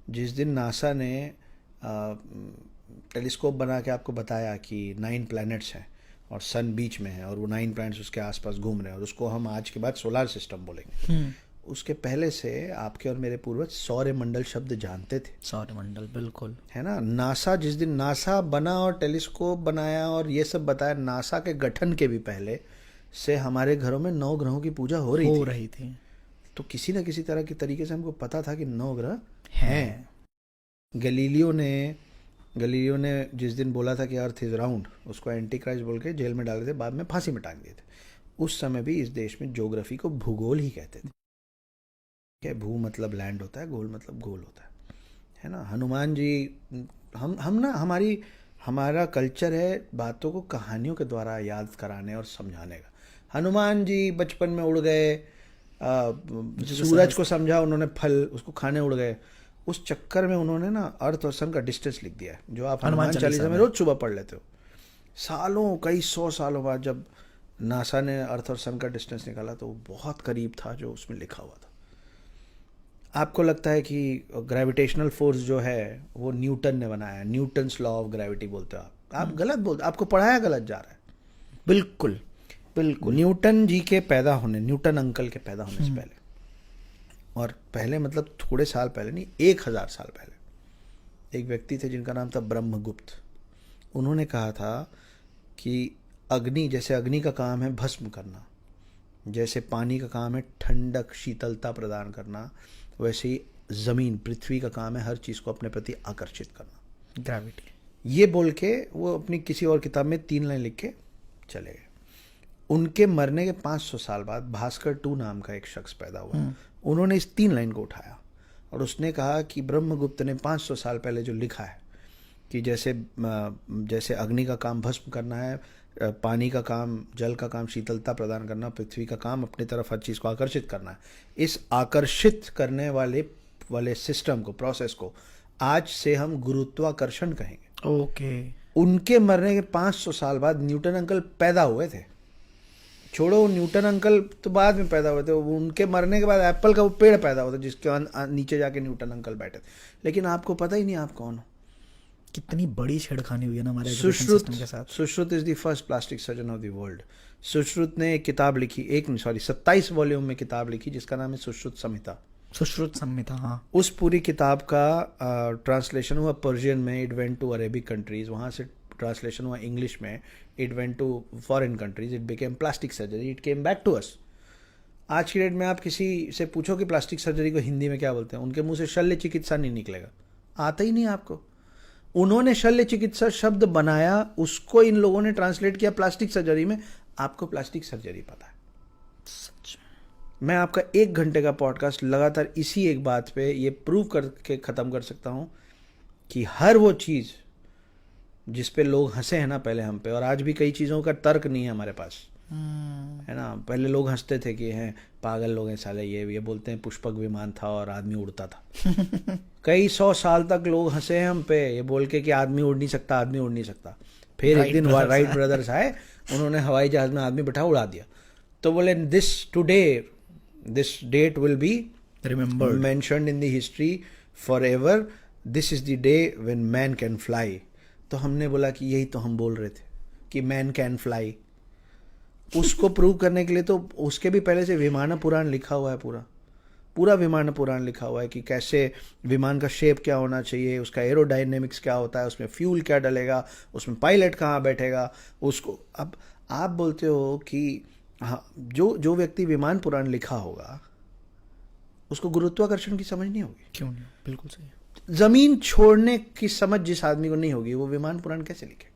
जिस दिन नासा ने टेलीस्कोप बना के आपको बताया कि 9 प्लैनेट्स हैं और सन बीच में है और वो 9 प्लैनेट्स उसके आसपास घूम रहे हैं और उसको हम आज के बाद सोलर सिस्टम बोलेंगे, उसके पहले से आपके और मेरे पूर्वज सौरमंडल शब्द जानते थे। सौरमंडल, बिल्कुल। है ना। नासा, जिस दिन नासा बना और टेलीस्कोप बनाया और ये सब बताया, नासा के गठन के भी पहले से हमारे घरों में 9 ग्रहों की पूजा हो रही थी। तो किसी न किसी तरह के तरीके से हमको पता था कि 9 ग्रह हैं। गलीलियो ने जिस दिन बोला था कि अर्थ इज राउंड, उसको एंटी क्राइस्ट बोल के जेल में डाले थे, बाद में फांसी में टांग दिए थे। उस समय भी इस देश में ज्योग्राफी को भूगोल ही कहते थे। क्या भू मतलब लैंड होता है, गोल मतलब गोल होता है ना। हनुमान जी, हम ना हमारा कल्चर है बातों को कहानियों के द्वारा याद कराने और समझाने का। हनुमान जी बचपन में उड़ गए, सूरज को समझा उन्होंने फल, उसको खाने उड़ गए। उस चक्कर में उन्होंने ना अर्थ और सन का डिस्टेंस लिख दिया है, जो आप हनुमान चालीसा में रोज सुबह पढ़ लेते हो। सालों, कई 100 सालों बाद जब नासा ने अर्थ और सन का डिस्टेंस निकाला तो वो बहुत करीब था जो उसमें लिखा हुआ था। आपको लगता है कि ग्रेविटेशनल फोर्स जो है वो न्यूटन ने बनाया, न्यूटन्स लॉ ऑफ ग्रेविटी बोलते हो आप गलत बोलते, आपको पढ़ाया गलत जा रहा है। बिल्कुल बिल्कुल। न्यूटन जी के पैदा होने, न्यूटन अंकल के पैदा होने से पहले, और पहले मतलब थोड़े साल पहले नहीं, 1000 साल पहले एक व्यक्ति थे जिनका नाम था ब्रह्मगुप्त। उन्होंने कहा था कि अग्नि, जैसे अग्नि का काम है भस्म करना, जैसे पानी का काम है ठंडक शीतलता प्रदान करना, वैसे ही जमीन, पृथ्वी का काम है हर चीज को अपने प्रति आकर्षित करना, ग्रेविटी। ये बोल के वो अपनी किसी और किताब में 3 लाइन लिख के चले गए। उनके मरने के 500 साल बाद भास्कर 2 नाम का एक शख्स पैदा हुआ। उन्होंने इस 3 लाइन को उठाया और उसने कहा कि ब्रह्मगुप्त ने 500 साल पहले जो लिखा है कि जैसे अग्नि का काम भस्म करना है, पानी का काम, जल का काम शीतलता प्रदान करना, पृथ्वी का काम अपनी तरफ हर चीज़ को आकर्षित करना है, इस आकर्षित करने वाले सिस्टम को, प्रोसेस को आज से हम गुरुत्वाकर्षण कहेंगे। ओके। उनके मरने के 500 साल बाद न्यूटन अंकल पैदा हुए थे। छोड़ो, न्यूटन अंकल तो बाद में पैदा हुए थे, उनके मरने के बाद एप्पल का वो पेड़ पैदा हुआ था जिसके नीचे जाके न्यूटन अंकल बैठे थे। लेकिन आपको पता ही नहीं आप कौन हो। कितनी बड़ी छेड़खानी हुई है ना हमारे एजुकेशन सिस्टम के साथ। Sushruta is the first plastic surgeon of the world. Sushruta ने एक किताब लिखी, 27 वॉल्यूम में किताब लिखी जिसका नाम है सुश्रुत संहिता। सुश्रुत संहिता, हाँ। उस पूरी किताब का ट्रांसलेशन हुआ पर्शियन में, it went to Arabic countries, वहाँ से ट्रांसलेशन हुआ इंग्लिश में, it went to foreign countries, it became plastic surgery, it came back to us. आज की डेट में आप किसी से पूछो कि प्लास्टिक सर्जरी को हिंदी में क्या बोलते हैं, उनके मुंह से शल्य चिकित्सा नहीं निकलेगा, आता ही नहीं आपको। उन्होंने शल्य चिकित्सा शब्द बनाया, उसको इन लोगों ने ट्रांसलेट किया प्लास्टिक सर्जरी में, आपको प्लास्टिक सर्जरी पता है। सच। मैं आपका 1 घंटे का पॉडकास्ट लगातार इसी एक बात पे ये प्रूव करके ख़त्म कर सकता हूँ कि हर वो चीज़ जिस पे लोग हंसे हैं ना पहले हम पे, और आज भी कई चीज़ों का तर्क नहीं है हमारे पास, है ना। पहले लोग हंसते थे कि हैं पागल लोग हैं साले, ये बोलते हैं पुष्पक विमान था और आदमी उड़ता था। कई 100 साल तक लोग हंसे हैं हम पे ये बोल के कि आदमी उड़ नहीं सकता, आदमी उड़ नहीं सकता। फिर एक दिन राइट ब्रदर्स आए, उन्होंने हवाई जहाज में आदमी बैठा उड़ा दिया। तो बोले this date will be remembered, mentioned in the history forever, this is the day when man can fly। तो हमने बोला कि यही तो हम बोल रहे थे कि मैन कैन फ्लाई। उसको प्रूव करने के लिए तो उसके भी पहले से विमान पुराण लिखा हुआ है, पूरा विमान पुराण लिखा हुआ है कि कैसे विमान का शेप क्या होना चाहिए, उसका एरोडायनेमिक्स क्या होता है, उसमें फ्यूल क्या डलेगा, उसमें पायलट कहाँ बैठेगा उसको। अब आप बोलते हो कि हाँ, जो व्यक्ति विमान पुराण लिखा होगा उसको गुरुत्वाकर्षण की समझ नहीं होगी। क्यों नहीं, बिल्कुल सही। जमीन छोड़ने की समझ जिस आदमी को नहीं होगी वो विमान पुराण कैसे लिखे।